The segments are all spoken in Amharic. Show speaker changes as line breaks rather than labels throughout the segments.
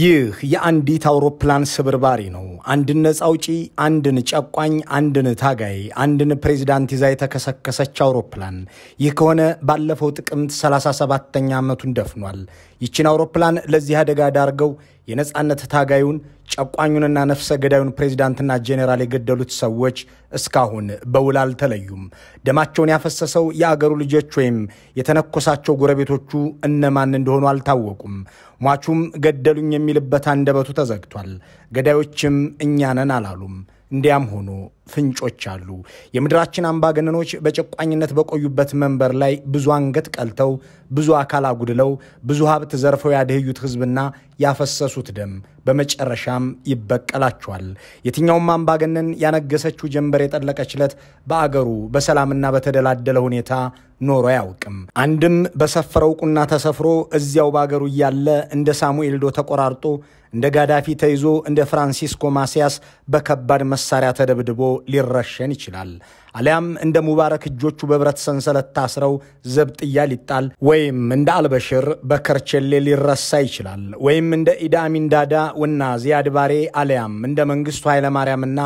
ይህ የአንዲት አውሮፕላን ስብርባሪ ነው። አንድን ነፃ አውጪ፣ አንድን ጨቋኝ፣ አንድን ታጋይ፣ አንድን ፕሬዝዳንት ይዛ የተከሰከሰች አውሮፕላን። ይህ ከሆነ ባለፈው ጥቅምት 37ኛ ዓመቱን ደፍኗል። ይችን አውሮፕላን ለዚህ አደጋ ዳርገው የነጻነት ታጋዩን ጨቋኙንና ነፍሰ ገዳዩን ፕሬዝዳንትና ጄኔራል የገደሉት ሰዎች እስካሁን በውል አልተለዩም። ደማቸውን ያፈሰሰው የአገሩ ልጆች ወይም የተነኮሳቸው ጎረቤቶቹ እነማን እንደሆኑ አልታወቁም። ሟቹም ገደሉኝ የሚልበት አንደበቱ ተዘግቷል። ገዳዮችም እኛ ነን አላሉም። እንዲያም ሆኖ ፍንጮች አሉ። የምድራችን አምባገነኖች በጨቋኝነት በቆዩበት መንበር ላይ ብዙ አንገት ቀልተው፣ ብዙ አካል አጉድለው፣ ብዙ ሀብት ዘርፈው ያደህዩት ህዝብና ያፈሰሱት ደም በመጨረሻም ይበቀላቸዋል። የትኛውም አምባገነን ያነገሰችው ጀንበር የጠለቀችለት በአገሩ በሰላምና በተደላደለ ሁኔታ ኖሮ አያውቅም። አንድም በሰፈረው ቁና ተሰፍሮ እዚያው ባገሩ ያለ እንደ ሳሙኤል ዶ ተቆራርጦ እንደ ጋዳፊ ተይዞ እንደ ፍራንሲስኮ ማሲያስ በከባድ መሳሪያ ተደብድቦ ሊረሸን ይችላል። አሊያም እንደ ሙባረክ እጆቹ በብረት ሰንሰለት ታስረው ዘብጥያ ሊጣል ወይም እንደ አልበሽር በከርቸሌ ሊረሳ ይችላል። ወይም እንደ ኢዲ አሚን ዳዳ ወና ዚያድ ባሬ አሊያም እንደ መንግስቱ ኃይለ ማርያምና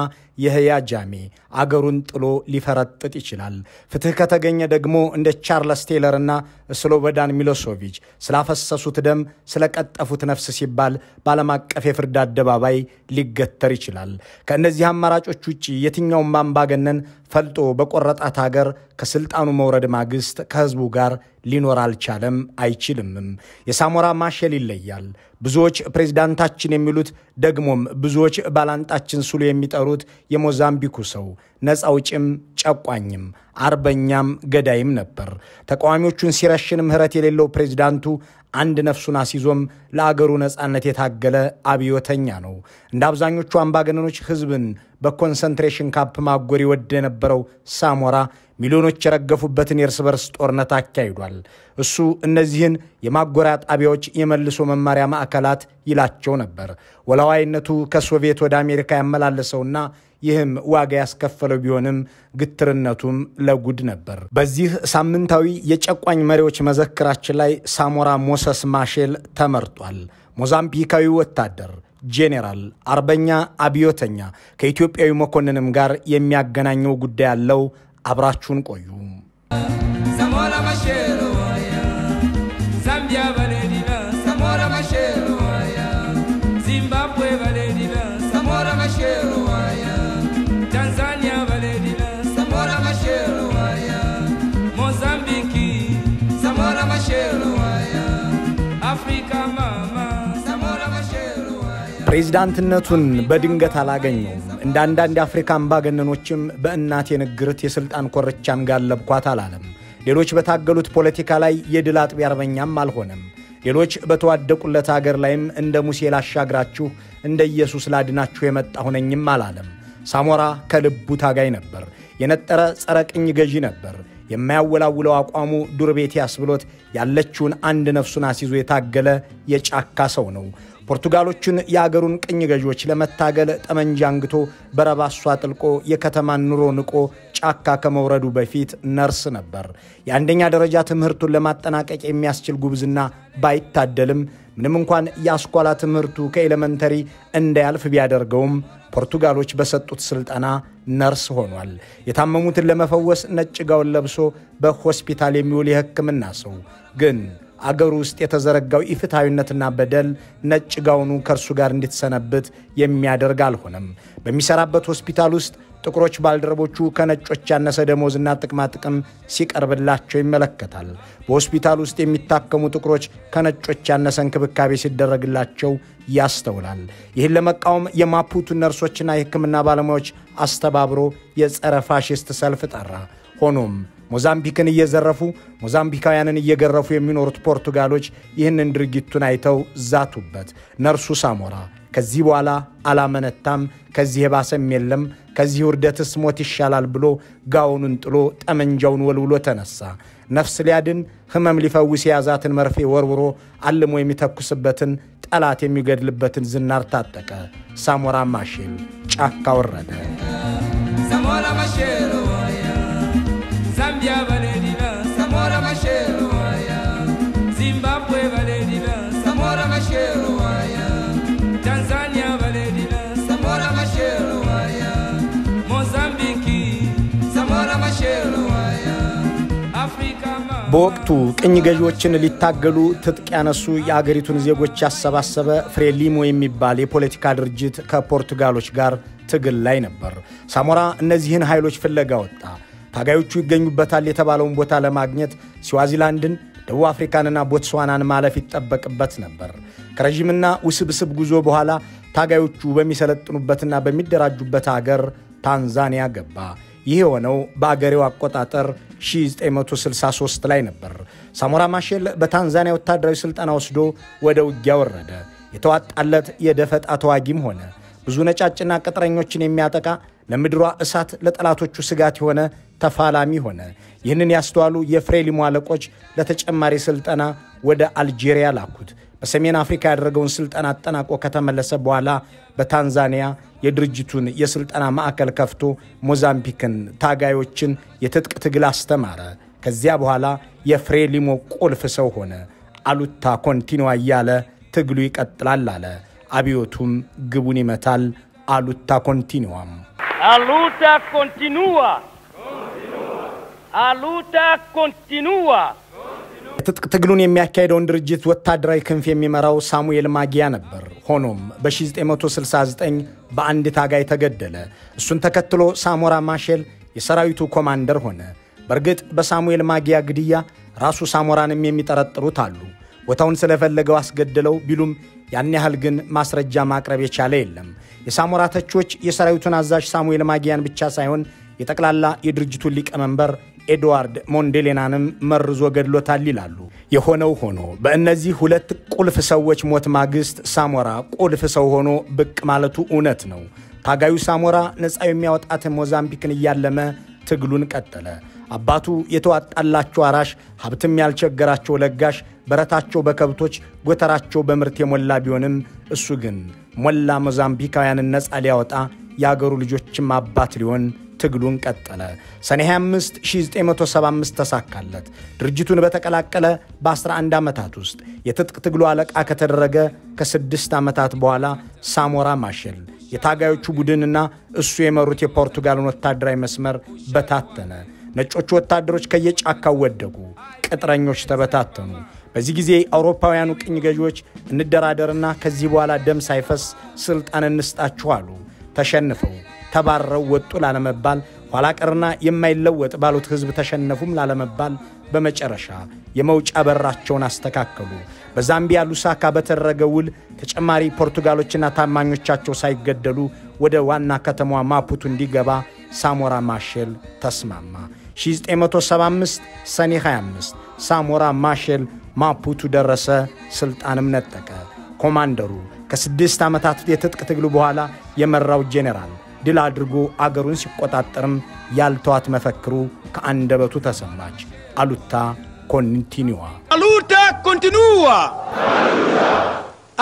የህያ ጃሜ አገሩን ጥሎ ሊፈረጥጥ ይችላል። ፍትህ ከተገኘ ደግሞ እንደ ቻርልስ ቴይለርና ስሎቦዳን ሚሎሶቪች ስላፈሰሱት ደም ስለቀጠፉት ነፍስ ሲባል ባለም አቀፍ የፍርድ አደባባይ ሊገተር ይችላል። ከእነዚህ አማራጮች ውጪ የትኛውም አምባገነን ፈልጦ በቆረጣት ሀገር ከስልጣኑ መውረድ ማግስት ከህዝቡ ጋር ሊኖር አልቻለም፣ አይችልምም። የሳሞራ ማሼል ይለያል። ብዙዎች ፕሬዝዳንታችን የሚሉት ደግሞም ብዙዎች ባላንጣችን ስሉ የሚጠሩት የሞዛምቢኩ ሰው ነፃ አውጪም ጨቋኝም አርበኛም ገዳይም ነበር። ተቃዋሚዎቹን ሲረሽን ምህረት የሌለው ፕሬዝዳንቱ አንድ ነፍሱን አስይዞም ለአገሩ ነፃነት የታገለ አብዮተኛ ነው። እንደ አብዛኞቹ አምባገነኖች ህዝብን በኮንሰንትሬሽን ካምፕ ማጎር ይወድ የነበረው ሳሞራ ሚሊዮኖች የረገፉበትን የእርስ በርስ ጦርነት አካሂዷል። እሱ እነዚህን የማጎሪያ ጣቢያዎች የመልሶ መማሪያ ማዕከላት ይላቸው ነበር። ወላዋይነቱ ከሶቪየት ወደ አሜሪካ ያመላለሰውና ይህም ዋጋ ያስከፈለው ቢሆንም ግትርነቱም ለጉድ ነበር። በዚህ ሳምንታዊ የጨቋኝ መሪዎች መዘክራችን ላይ ሳሞራ ሞሰስ ማሼል ተመርጧል። ሞዛምቢካዊ ወታደር፣ ጄኔራል፣ አርበኛ፣ አብዮተኛ ከኢትዮጵያዊ መኮንንም ጋር የሚያገናኘው ጉዳይ ያለው። አብራችሁን ቆዩ። ሳሞራ ማሼል ዛምቢያ ባሌዲና ሳሞራ ማሼል ዚምባብዌ ባሌዲና ሳሞራ ማሼል ታንዛኒያ ባሌዲና ሳሞራ ማሼል ሞዛምቢክ ሳሞራ ማሼል አፍሪካ ማማ ሳሞራ ማሼል ፕሬዝዳንትነቱን በድንገት አላገኘውም። እንደ አንዳንድ የአፍሪካ አምባገነኖችም በእናት የንግርት የስልጣን ኮርቻን ጋለብኳት አላለም። ሌሎች በታገሉት ፖለቲካ ላይ የድል አጥቢ አርበኛም አልሆነም። ሌሎች በተዋደቁለት ሀገር ላይም እንደ ሙሴ ላሻግራችሁ እንደ ኢየሱስ ላድናችሁ የመጣሁ ነኝም አላለም። ሳሞራ ከልቡ ታጋይ ነበር። የነጠረ ጸረ ቅኝ ገዢ ነበር። የማያወላውለው አቋሙ ዱር ቤት ያስብሎት ያለችውን አንድ ነፍሱን አስይዞ የታገለ የጫካ ሰው ነው። ፖርቱጋሎችን የአገሩን ቅኝ ገዢዎች ለመታገል ጠመንጃ አንግቶ በረባሷ ጥልቆ የከተማን ኑሮ ንቆ ጫካ ከመውረዱ በፊት ነርስ ነበር። የአንደኛ ደረጃ ትምህርቱን ለማጠናቀቅ የሚያስችል ጉብዝና ባይታደልም ምንም እንኳን ያስኳላ ትምህርቱ ከኤሌመንተሪ እንዳያልፍ ቢያደርገውም ፖርቱጋሎች በሰጡት ስልጠና ነርስ ሆኗል። የታመሙትን ለመፈወስ ነጭ ጋውን ለብሶ በሆስፒታል የሚውል የሕክምና ሰው ግን አገሩ ውስጥ የተዘረጋው ኢፍትሃዊነትና በደል ነጭ ጋውኑ ከርሱ ጋር እንድትሰነብት የሚያደርግ አልሆነም። በሚሰራበት ሆስፒታል ውስጥ ጥቁሮች ባልደረቦቹ ከነጮች ያነሰ ደሞዝና ጥቅማ ጥቅም ሲቀርብላቸው ይመለከታል። በሆስፒታል ውስጥ የሚታከሙ ጥቁሮች ከነጮች ያነሰ እንክብካቤ ሲደረግላቸው ያስተውላል። ይህን ለመቃወም የማፑቱ ነርሶችና የሕክምና ባለሙያዎች አስተባብሮ የጸረ ፋሺስት ሰልፍ ጠራ። ሆኖም ሞዛምቢክን እየዘረፉ ሞዛምቢካውያንን እየገረፉ የሚኖሩት ፖርቱጋሎች ይህንን ድርጊቱን አይተው ዛቱበት። ነርሱ ሳሞራ ከዚህ በኋላ አላመነታም፣ ከዚህ የባሰም የለም፣ ከዚህ ውርደትስ ሞት ይሻላል ብሎ ጋውኑን ጥሎ ጠመንጃውን ወልውሎ ተነሳ። ነፍስ ሊያድን ህመም ሊፈውስ የያዛትን መርፌ ወርውሮ አልሞ የሚተኩስበትን ጠላት የሚገድልበትን ዝናር ታጠቀ። ሳሞራ ማሼል ጫካ ወረደ። ሳሞራ ማሼል ዛምቢያ ባሌዲና ሳሞራ ማሼል ዚምባብዌ ባሌዲና ሳሞራ ማሼል በወቅቱ ቅኝ ገዢዎችን ሊታገሉ ትጥቅ ያነሱ የአገሪቱን ዜጎች ያሰባሰበ ፍሬሊሞ የሚባል የፖለቲካ ድርጅት ከፖርቱጋሎች ጋር ትግል ላይ ነበር። ሳሞራ እነዚህን ኃይሎች ፍለጋ ወጣ። ታጋዮቹ ይገኙበታል የተባለውን ቦታ ለማግኘት ስዋዚላንድን፣ ደቡብ አፍሪካንና ቦትስዋናን ማለፍ ይጠበቅበት ነበር። ከረጅምና ውስብስብ ጉዞ በኋላ ታጋዮቹ በሚሰለጥኑበትና በሚደራጁበት ሀገር ታንዛኒያ ገባ። ይህ የሆነው በአገሬው አቆጣጠር 1963 ላይ ነበር። ሳሞራ ማሼል በታንዛኒያ ወታደራዊ ስልጠና ወስዶ ወደ ውጊያ ወረደ። የተዋጣለት የደፈጣ ተዋጊም ሆነ። ብዙ ነጫጭና ቅጥረኞችን የሚያጠቃ ለምድሯ እሳት ለጠላቶቹ ስጋት የሆነ ተፋላሚ ሆነ። ይህንን ያስተዋሉ የፍሬሊሞ አለቆች ለተጨማሪ ስልጠና ወደ አልጄሪያ ላኩት። በሰሜን አፍሪካ ያደረገውን ስልጠና አጠናቆ ከተመለሰ በኋላ በታንዛኒያ የድርጅቱን የስልጠና ማዕከል ከፍቶ ሞዛምቢክን ታጋዮችን የትጥቅ ትግል አስተማረ። ከዚያ በኋላ የፍሬሊሞ ቁልፍ ሰው ሆነ። አሉታ ኮንቲኑዋ እያለ ትግሉ ይቀጥላል አለ። አብዮቱም ግቡን ይመታል። አሉታ ኮንቲኑዋም
አሉታ ኮንቲኑዋ አሉታ ኮንቲኑዋ።
ትጥቅ ትግሉን የሚያካሄደውን ድርጅት ወታደራዊ ክንፍ የሚመራው ሳሙኤል ማጊያ ነበር። ሆኖም በ1969 በአንድ ታጋይ ተገደለ። እሱን ተከትሎ ሳሞራ ማሼል የሰራዊቱ ኮማንደር ሆነ። በእርግጥ በሳሙኤል ማጊያ ግድያ ራሱ ሳሞራንም የሚጠረጥሩት አሉ። ቦታውን ስለፈለገው አስገደለው ቢሉም ያን ያህል ግን ማስረጃ ማቅረብ የቻለ የለም። የሳሞራ ተቾች የሰራዊቱን አዛዥ ሳሙኤል ማጊያን ብቻ ሳይሆን የጠቅላላ የድርጅቱን ሊቀመንበር ኤድዋርድ ሞንዴሌናንም መርዞ ገድሎታል ይላሉ። የሆነው ሆኖ በእነዚህ ሁለት ቁልፍ ሰዎች ሞት ማግስት ሳሞራ ቁልፍ ሰው ሆኖ ብቅ ማለቱ እውነት ነው። ታጋዩ ሳሞራ ነፃ የሚያወጣት ሞዛምቢክን እያለመ ትግሉን ቀጠለ። አባቱ የተዋጣላቸው አራሽ፣ ሀብትም ያልቸገራቸው ለጋሽ፣ በረታቸው በከብቶች ጎተራቸው በምርት የሞላ ቢሆንም እሱ ግን ሞላ ሞዛምቢካውያንን ነፃ ሊያወጣ የአገሩ ልጆችም አባት ሊሆን ትግሉን ቀጠለ። ሰኔ 25 1975 ተሳካለት። ድርጅቱን በተቀላቀለ በ11 ዓመታት ውስጥ የትጥቅ ትግሉ አለቃ ከተደረገ ከ6 ዓመታት በኋላ ሳሞራ ማሼል የታጋዮቹ ቡድንና እሱ የመሩት የፖርቱጋልን ወታደራዊ መስመር በታተነ። ነጮቹ ወታደሮች ከየጫካው ወደቁ፣ ቅጥረኞች ተበታተኑ። በዚህ ጊዜ አውሮፓውያኑ ቅኝ ገዢዎች እንደራደርና ከዚህ በኋላ ደም ሳይፈስ ስልጣን እንስጣችሁ አሉ። ተሸንፈው ተባረው ወጡ ላለመባል፣ ኋላ ቀርና የማይለወጥ ባሉት ህዝብ ተሸነፉም ላለመባል በመጨረሻ የመውጫ በራቸውን አስተካከሉ። በዛምቢያ ሉሳካ በተደረገ ውል ተጨማሪ ፖርቱጋሎችና ታማኞቻቸው ሳይገደሉ ወደ ዋና ከተማዋ ማፑቱ እንዲገባ ሳሞራ ማሼል ተስማማ። 1975 ሰኔ 25 ሳሞራ ማሼል ማፑቱ ደረሰ፣ ስልጣንም ነጠቀ። ኮማንደሩ ከ6 ዓመታት የትጥቅ ትግሉ በኋላ የመራው ጄኔራል ድል አድርጎ አገሩን ሲቆጣጠርም ያልተዋት መፈክሩ ከአንደበቱ ተሰማች። አሉታ ኮንቲኑዋ
አሉታ ኮንቲኑዋ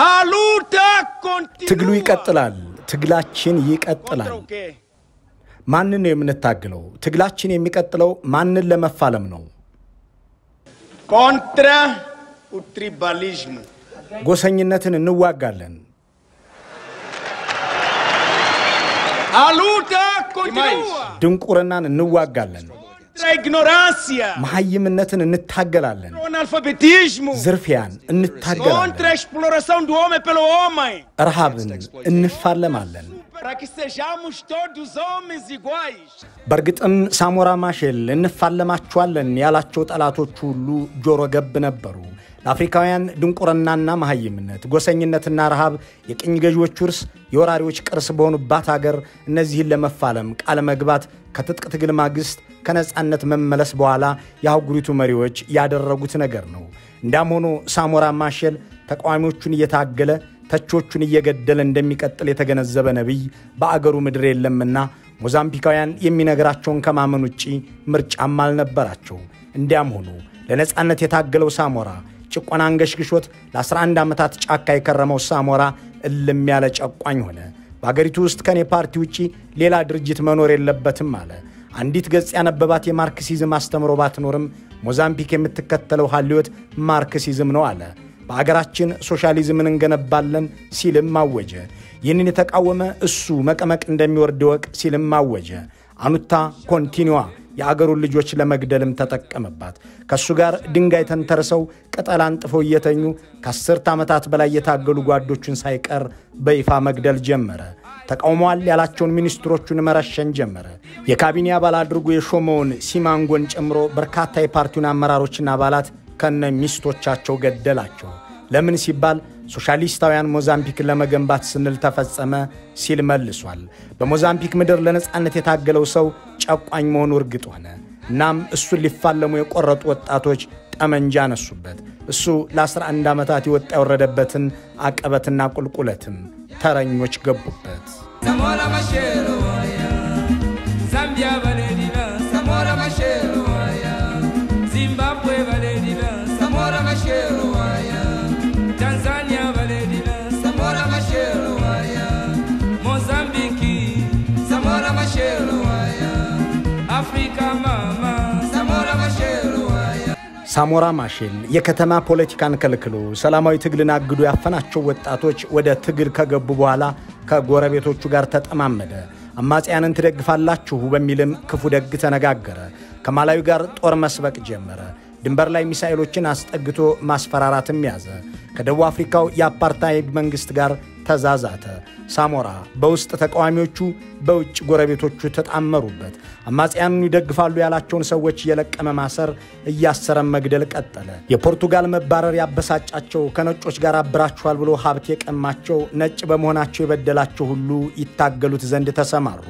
አሉታ ኮንቲኑዋ።
ትግሉ ይቀጥላል። ትግላችን ይቀጥላል። ማንን ነው የምንታገለው? ትግላችን የሚቀጥለው ማንን ለመፋለም ነው?
ኮንትራ ትሪባሊዝም
ጎሰኝነትን እንዋጋለን።
አሉታ ኮንቲኑዋ
ድንቁርናን እንዋጋለን።
ኢግኖራንሲያ
መሐይምነትን እንታገላለን።
አናልፋቤቲዝሙ
ዝርፊያን እንታገላለን።
ኮንትራ ኤክስፕሎራção do homem pelo homem
ረሃብን እንፋለማለን።
para que sejamos todos homens iguais።
በርግጥም ሳሞራ ማሼል እንፋለማቸዋለን ያላቸው ጠላቶች ሁሉ ጆሮ ገብ ነበሩ። ለአፍሪካውያን ድንቁርናና መሐይምነት፣ ጎሰኝነትና ረሃብ የቅኝ ገዢዎች ውርስ፣ የወራሪዎች ቅርስ በሆኑባት ሀገር እነዚህን ለመፋለም ቃል መግባት ከትጥቅ ትግል ማግስት ከነጻነት መመለስ በኋላ የአህጉሪቱ መሪዎች ያደረጉት ነገር ነው። እንዳም ሆኖ ሳሞራ ማሼል ተቃዋሚዎቹን እየታገለ ተቾቹን እየገደለ እንደሚቀጥል የተገነዘበ ነብይ በአገሩ ምድር የለምና ሞዛምቢካውያን የሚነግራቸውን ከማመን ውጪ ምርጫም አልነበራቸው። እንዲያም ሆኖ ለነጻነት የታገለው ሳሞራ ጭቆና አንገሽግሾት ለ11 ዓመታት ጫካ የከረመው ሳሞራ እልም ያለ ጨቋኝ ሆነ። በአገሪቱ ውስጥ ከኔ ፓርቲ ውጪ ሌላ ድርጅት መኖር የለበትም አለ። አንዲት ገጽ ያነበባት የማርክሲዝም አስተምሮ ባትኖርም ሞዛምቢክ የምትከተለው ሐልዮት ማርክሲዝም ነው አለ። በአገራችን ሶሻሊዝምን እንገነባለን ሲልም አወጀ። ይህንን የተቃወመ እሱ መቀመቅ እንደሚወርድ ወቅ ሲልም አወጀ። አኑታ ኮንቲኑዋ የአገሩን ልጆች ለመግደልም ተጠቀመባት። ከሱ ጋር ድንጋይ ተንተርሰው ቅጠል አንጥፈው እየተኙ ከ10 ዓመታት በላይ የታገሉ ጓዶቹን ሳይቀር በይፋ መግደል ጀመረ። ተቃውሟል ያላቸውን ሚኒስትሮቹን መረሸን ጀመረ። የካቢኔ አባል አድርጎ የሾመውን ሲማንጎን ጨምሮ በርካታ የፓርቲውን አመራሮችና አባላት ከነ ሚስቶቻቸው ገደላቸው። ለምን ሲባል ሶሻሊስታውያን ሞዛምቢክን ለመገንባት ስንል ተፈጸመ ሲል መልሷል። በሞዛምቢክ ምድር ለነጻነት የታገለው ሰው ጨቋኝ መሆኑ እርግጥ ሆነ። እናም እሱን ሊፋለሙ የቆረጡ ወጣቶች ጠመንጃ ነሱበት። እሱ ለ11 ዓመታት ይወጣ የወረደበትን አቀበትና ቁልቁለትም ተረኞች ገቡበት። ሳሞራ ማሼል የከተማ ፖለቲካን ከልክሎ ሰላማዊ ትግልን አግዶ ያፈናቸው ወጣቶች ወደ ትግል ከገቡ በኋላ ከጎረቤቶቹ ጋር ተጠማመደ። አማጽያንን ትደግፋላችሁ በሚልም ክፉ ደግ ተነጋገረ። ከማላዊ ጋር ጦር መስበቅ ጀመረ። ድንበር ላይ ሚሳኤሎችን አስጠግቶ ማስፈራራትም ያዘ። ከደቡብ አፍሪካው የአፓርታይድ መንግስት ጋር ተዛዛተ። ሳሞራ በውስጥ ተቃዋሚዎቹ በውጭ ጎረቤቶቹ ተጣመሩበት። አማጽያኑን ይደግፋሉ ያላቸውን ሰዎች የለቀመ ማሰር እያሰረ መግደል ቀጠለ። የፖርቱጋል መባረር ያበሳጫቸው ከነጮች ጋር አብራችኋል ብሎ ሀብት የቀማቸው ነጭ በመሆናቸው የበደላቸው ሁሉ ይታገሉት ዘንድ ተሰማሩ።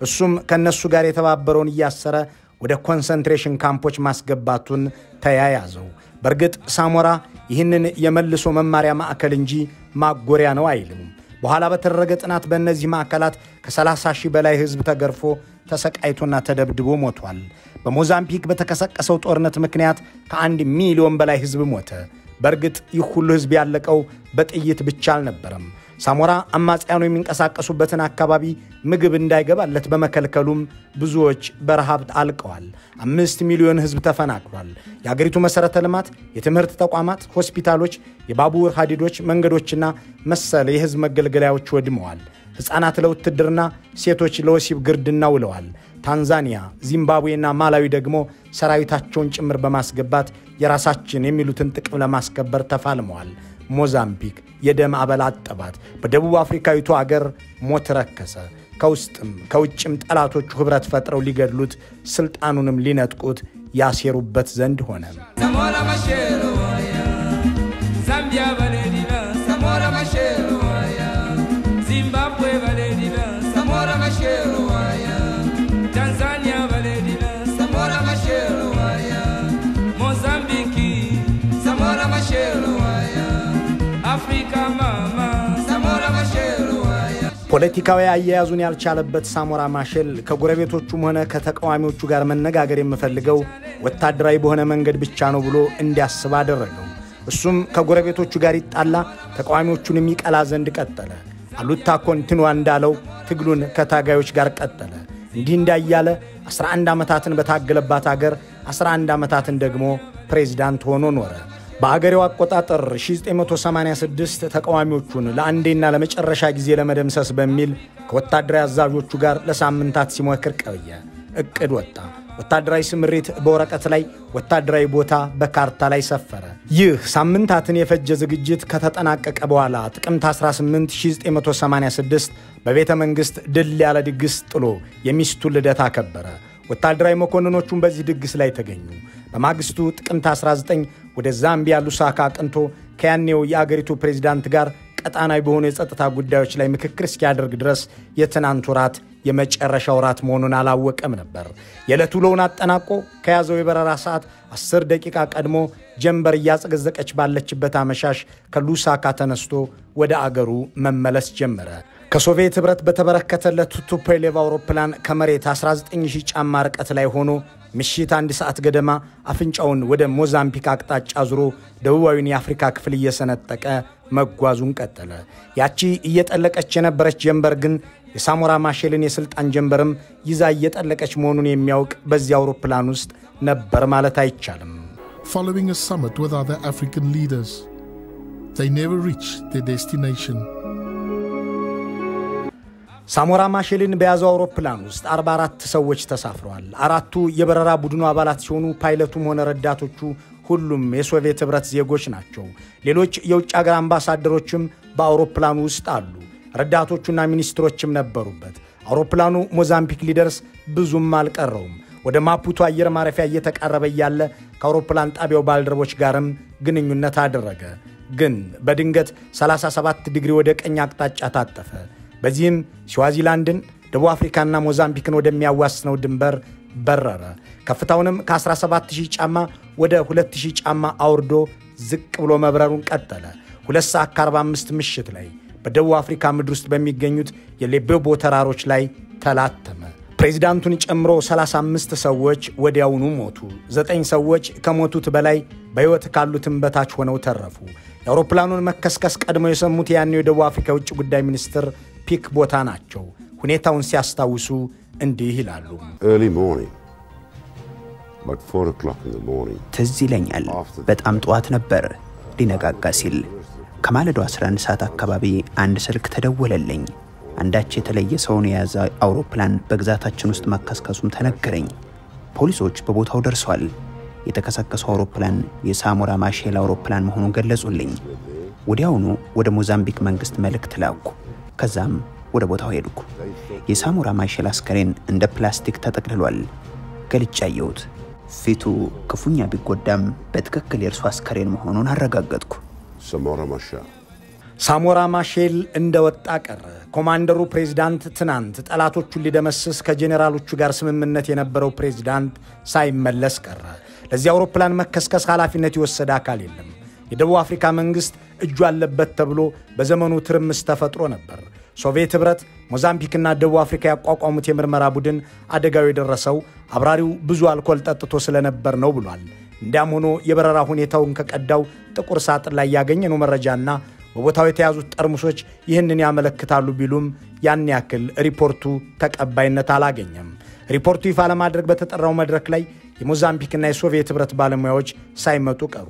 እሱም ከነሱ ጋር የተባበረውን እያሰረ ወደ ኮንሰንትሬሽን ካምፖች ማስገባቱን ተያያዘው። በርግጥ ሳሞራ ይህንን የመልሶ መማሪያ ማዕከል እንጂ ማጎሪያ ነው አይልም። በኋላ በተደረገ ጥናት በእነዚህ ማዕከላት ከ30,000 በላይ ህዝብ ተገርፎ ተሰቃይቶና ተደብድቦ ሞቷል። በሞዛምቢክ በተከሰቀሰው ጦርነት ምክንያት ከ1 ሚሊዮን በላይ ህዝብ ሞተ። በርግጥ ይህ ሁሉ ህዝብ ያለቀው በጥይት ብቻ አልነበረም። ሳሞራ አማጽያኑ የሚንቀሳቀሱበትን አካባቢ ምግብ እንዳይገባለት በመከልከሉም ብዙዎች በረሃብ አልቀዋል። 5 ሚሊዮን ህዝብ ተፈናቅሏል። የአገሪቱ መሰረተ ልማት፣ የትምህርት ተቋማት፣ ሆስፒታሎች፣ የባቡር ሀዲዶች፣ መንገዶችና መሰል የህዝብ መገልገያዎች ወድመዋል። ህፃናት ለውትድርና፣ ሴቶች ለወሲብ ግርድና ውለዋል። ታንዛኒያ፣ ዚምባብዌና ማላዊ ደግሞ ሰራዊታቸውን ጭምር በማስገባት የራሳችን የሚሉትን ጥቅም ለማስከበር ተፋልመዋል። ሞዛምቢክ የደም አበል አጠባት። በደቡብ አፍሪካዊቱ አገር ሞት ረከሰ። ከውስጥም ከውጭም ጠላቶቹ ህብረት ፈጥረው ሊገድሉት ስልጣኑንም ሊነጥቁት ያሴሩበት ዘንድ ሆነ። ፖለቲካዊ አያያዙን ያልቻለበት ሳሞራ ማሼል ከጎረቤቶቹም ሆነ ከተቃዋሚዎቹ ጋር መነጋገር የምፈልገው ወታደራዊ በሆነ መንገድ ብቻ ነው ብሎ እንዲያስብ አደረገው። እሱም ከጎረቤቶቹ ጋር ይጣላ፣ ተቃዋሚዎቹን የሚቀላ ዘንድ ቀጠለ። አሉታ ኮንቲኑዋ እንዳለው ትግሉን ከታጋዮች ጋር ቀጠለ። እንዲህ እንዳያለ 11 ዓመታትን በታገለባት አገር 11 ዓመታትን ደግሞ ፕሬዝዳንት ሆኖ ኖረ። በአገሬው አቆጣጠር 1986 ተቃዋሚዎቹን ለአንዴና ለመጨረሻ ጊዜ ለመደምሰስ በሚል ከወታደራዊ አዛዦቹ ጋር ለሳምንታት ሲሞክር ቆየ። እቅድ ወጣ። ወታደራዊ ስምሪት በወረቀት ላይ፣ ወታደራዊ ቦታ በካርታ ላይ ሰፈረ። ይህ ሳምንታትን የፈጀ ዝግጅት ከተጠናቀቀ በኋላ ጥቅምት 18 1986 በቤተ መንግስት ድል ያለ ድግስ ጥሎ የሚስቱን ልደት አከበረ። ወታደራዊ መኮንኖቹም በዚህ ድግስ ላይ ተገኙ። በማግስቱ ጥቅምት 19 ወደ ዛምቢያ ሉሳካ አቅንቶ ከያኔው የአገሪቱ ፕሬዝዳንት ጋር ቀጣናዊ በሆኑ የጸጥታ ጉዳዮች ላይ ምክክር እስኪያደርግ ድረስ የትናንቱ ራት የመጨረሻው ራት መሆኑን አላወቀም ነበር። የዕለቱ ውሎውን አጠናቆ ከያዘው የበረራ ሰዓት 10 ደቂቃ ቀድሞ ጀንበር እያጸገዘቀች ባለችበት አመሻሽ ከሉሳካ ተነስቶ ወደ አገሩ መመለስ ጀመረ። ከሶቪየት ህብረት በተበረከተለት ቱፖሌቭ አውሮፕላን ከመሬት 19000 ጫማ ርቀት ላይ ሆኖ ምሽት 1 ሰዓት ገደማ አፍንጫውን ወደ ሞዛምቢክ አቅጣጫ ዙሮ ደቡባዊውን የአፍሪካ ክፍል እየሰነጠቀ መጓዙን ቀጠለ። ያቺ እየጠለቀች የነበረች ጀንበር ግን የሳሞራ ማሼልን የስልጣን ጀንበርም ይዛ እየጠለቀች መሆኑን የሚያውቅ በዚህ አውሮፕላን ውስጥ ነበር ማለት አይቻልም።
Following a summit with other African leaders, they never reached their destination.
ሳሞራ ማሼልን በያዘው አውሮፕላን ውስጥ 44 ሰዎች ተሳፍረዋል። አራቱ የበረራ ቡድኑ አባላት ሲሆኑ ፓይለቱም ሆነ ረዳቶቹ ሁሉም የሶቪየት ህብረት ዜጎች ናቸው። ሌሎች የውጭ ሀገር አምባሳደሮችም በአውሮፕላኑ ውስጥ አሉ። ረዳቶቹና ሚኒስትሮችም ነበሩበት። አውሮፕላኑ ሞዛምቢክ ሊደርስ ብዙም አልቀረውም። ወደ ማፑቶ አየር ማረፊያ እየተቃረበ ያለ ከአውሮፕላን ጣቢያው ባልደረቦች ጋርም ግንኙነት አደረገ። ግን በድንገት 37 ዲግሪ ወደ ቀኝ አቅጣጫ ታጠፈ። በዚህም ስዋዚላንድን፣ ደቡብ አፍሪካና ሞዛምቢክን ወደሚያዋስነው ድንበር በረረ። ከፍታውንም ከ17000 ጫማ ወደ 2000 ጫማ አውርዶ ዝቅ ብሎ መብረሩን ቀጠለ። 2 ሰዓት ከ45 ምሽት ላይ በደቡብ አፍሪካ ምድር ውስጥ በሚገኙት የሌቤቦ ተራሮች ላይ ተላተመ። ፕሬዝዳንቱን ጨምሮ 35 ሰዎች ወዲያውኑ ሞቱ። 9 ሰዎች ከሞቱት በላይ በሕይወት ካሉትም በታች ሆነው ተረፉ። የአውሮፕላኑን መከስከስ ቀድመው የሰሙት ያኔው የደቡብ አፍሪካ ውጭ ጉዳይ ሚኒስትር ፒክ ቦታ ናቸው። ሁኔታውን ሲያስታውሱ እንዲህ ይላሉ።
ትዝ ይለኛል፣ በጣም ጠዋት ነበር ሊነጋጋ ሲል። ከማለዳው 11 ሰዓት አካባቢ አንድ ስልክ ተደወለልኝ። አንዳች የተለየ ሰውን የያዘ አውሮፕላን በግዛታችን ውስጥ መከስከሱም ተነገረኝ። ፖሊሶች በቦታው ደርሰዋል። የተከሰከሰው አውሮፕላን የሳሞራ ማሼል አውሮፕላን መሆኑን ገለጹልኝ። ወዲያውኑ ወደ ሞዛምቢክ መንግስት መልእክት ላኩ። ከዛም ወደ ቦታው ሄድኩ። የሳሞራ ማሼል አስከሬን እንደ ፕላስቲክ ተጠቅልሏል። ገልጬ አየሁት። ፊቱ ክፉኛ ቢጎዳም በትክክል የእርሱ አስከሬን መሆኑን አረጋገጥኩ።
ሳሞራ ማሼል እንደወጣ ቀረ። ኮማንደሩ ፕሬዝዳንት ትናንት ጠላቶቹን ሊደመስስ ከጄኔራሎቹ ጋር ስምምነት የነበረው ፕሬዝዳንት ሳይመለስ ቀረ። ለዚህ አውሮፕላን መከስከስ ኃላፊነት የወሰደ አካል የለም። የደቡብ አፍሪካ መንግስት እጁ አለበት ተብሎ በዘመኑ ትርምስ ተፈጥሮ ነበር። ሶቪየት ህብረት፣ ሞዛምቢክና ደቡብ አፍሪካ ያቋቋሙት የምርመራ ቡድን አደጋው የደረሰው አብራሪው ብዙ አልኮል ጠጥቶ ስለነበር ነው ብሏል። እንዲያም ሆኖ የበረራ ሁኔታውን ከቀዳው ጥቁር ሳጥን ላይ ያገኘነው መረጃና በቦታው የተያዙት ጠርሙሶች ይህንን ያመለክታሉ ቢሉም ያን ያክል ሪፖርቱ ተቀባይነት አላገኘም። ሪፖርቱ ይፋ ለማድረግ በተጠራው መድረክ ላይ የሞዛምቢክና የሶቪየት ህብረት ባለሙያዎች ሳይመጡ ቀሩ።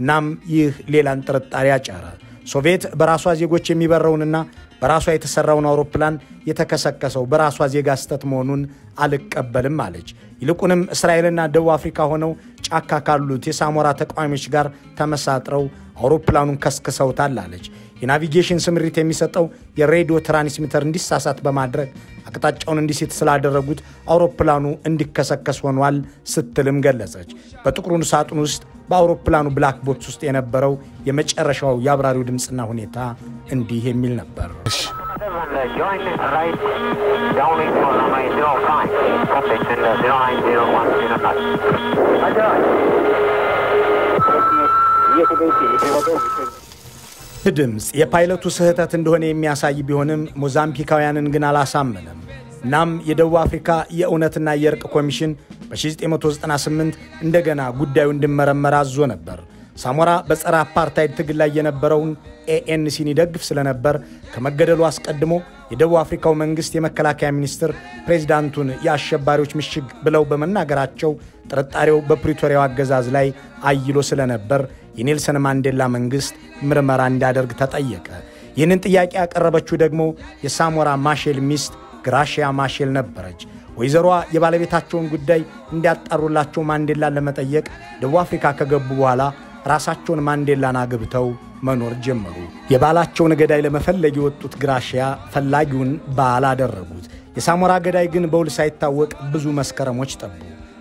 እናም ይህ ሌላን ጥርጣሬ አጫረ። ሶቪየት በራሷ ዜጎች የሚበረውንና በራሷ የተሰራውን አውሮፕላን የተከሰከሰው በራሷ ዜጋ ስተት መሆኑን አልቀበልም አለች። ይልቁንም እስራኤልና ደቡብ አፍሪካ ሆነው ጫካ ካሉት የሳሞራ ተቃዋሚዎች ጋር ተመሳጥረው አውሮፕላኑን ከስክሰውታል አለች። የናቪጌሽን ስምሪት የሚሰጠው የሬዲዮ ትራንስሚተር እንዲሳሳት በማድረግ አቅጣጫውን እንዲስት ስላደረጉት አውሮፕላኑ እንዲከሰከስ ሆኗል ስትልም ገለጸች። በጥቁሩ ሳጥን ውስጥ በአውሮፕላኑ ብላክ ቦክስ ውስጥ የነበረው የመጨረሻው የአብራሪው ድምጽና ሁኔታ እንዲህ የሚል ነበር። ድምጽ የፓይለቱ ስህተት እንደሆነ የሚያሳይ ቢሆንም ሞዛምቢካውያንን ግን አላሳመነም። እናም የደቡብ አፍሪካ የእውነትና የእርቅ ኮሚሽን በ1998 እንደገና ጉዳዩ እንዲመረመር አዞ ነበር። ሳሞራ በጸረ አፓርታይድ ትግል ላይ የነበረውን ኤኤንሲን ይደግፍ ስለነበር ከመገደሉ አስቀድሞ የደቡብ አፍሪካው መንግስት የመከላከያ ሚኒስትር ፕሬዝዳንቱን የአሸባሪዎች ምሽግ ብለው በመናገራቸው ጥርጣሬው በፕሪቶሪያው አገዛዝ ላይ አይሎ ስለነበር የኔልሰን ማንዴላ መንግስት ምርመራ እንዲያደርግ ተጠየቀ። ይህንን ጥያቄ ያቀረበችው ደግሞ የሳሞራ ማሼል ሚስት ግራሺያ ማሼል ነበረች። ወይዘሮዋ የባለቤታቸውን ጉዳይ እንዲያጣሩላቸው ማንዴላን ለመጠየቅ ደቡብ አፍሪካ ከገቡ በኋላ ራሳቸውን ማንዴላን አግብተው መኖር ጀመሩ። የባላቸውን ገዳይ ለመፈለግ የወጡት ግራሺያ ፈላጊውን ባል አደረጉት። የሳሞራ ገዳይ ግን በውል ሳይታወቅ ብዙ መስከረሞች ጠቡ።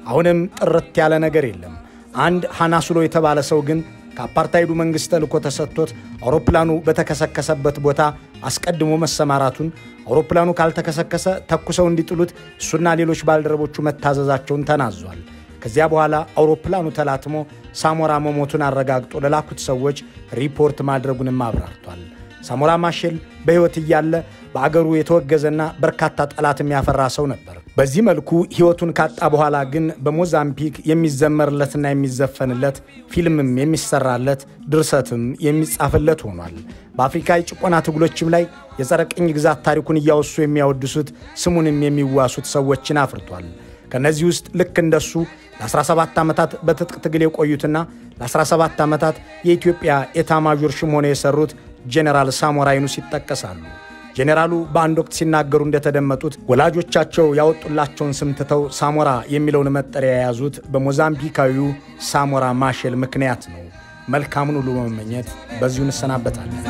አሁንም ጥርት ያለ ነገር የለም። አንድ ሃናሱሎ የተባለ ሰው ግን ከአፓርታይዱ መንግስት ተልኮ ተሰጥቶት አውሮፕላኑ በተከሰከሰበት ቦታ አስቀድሞ መሰማራቱን፣ አውሮፕላኑ ካልተከሰከሰ ተኩሰው እንዲጥሉት እሱና ሌሎች ባልደረቦቹ መታዘዛቸውን ተናዟል። ከዚያ በኋላ አውሮፕላኑ ተላትሞ ሳሞራ መሞቱን አረጋግጦ ለላኩት ሰዎች ሪፖርት ማድረጉንም አብራርቷል። ሳሞራ ማሼል በሕይወት እያለ በአገሩ የተወገዘና በርካታ ጠላት የሚያፈራ ሰው ነበር። በዚህ መልኩ ሕይወቱን ካጣ በኋላ ግን በሞዛምቢክ የሚዘመርለትና የሚዘፈንለት፣ ፊልምም የሚሰራለት፣ ድርሰትም የሚጻፍለት ሆኗል። በአፍሪካ የጭቆና ትግሎችም ላይ የጸረ ቅኝ ግዛት ታሪኩን እያወሱ የሚያወድሱት፣ ስሙንም የሚዋሱት ሰዎችን አፍርቷል። ከነዚህ ውስጥ ልክ እንደሱ ለ17 ዓመታት በትጥቅ ትግል የቆዩትና ለ17 ዓመታት የኢትዮጵያ ኤታማዦር ሹም ሆነው የሰሩት ጄኔራል ሳሞራ ይኑስ ይጠቀሳሉ። ጄኔራሉ በአንድ ወቅት ሲናገሩ እንደተደመጡት ወላጆቻቸው ያወጡላቸውን ስም ትተው ሳሞራ የሚለውን መጠሪያ የያዙት በሞዛምቢካዊው ሳሞራ ማሼል ምክንያት ነው። መልካሙን ሁሉ በመመኘት በዚሁ እንሰናበታለን።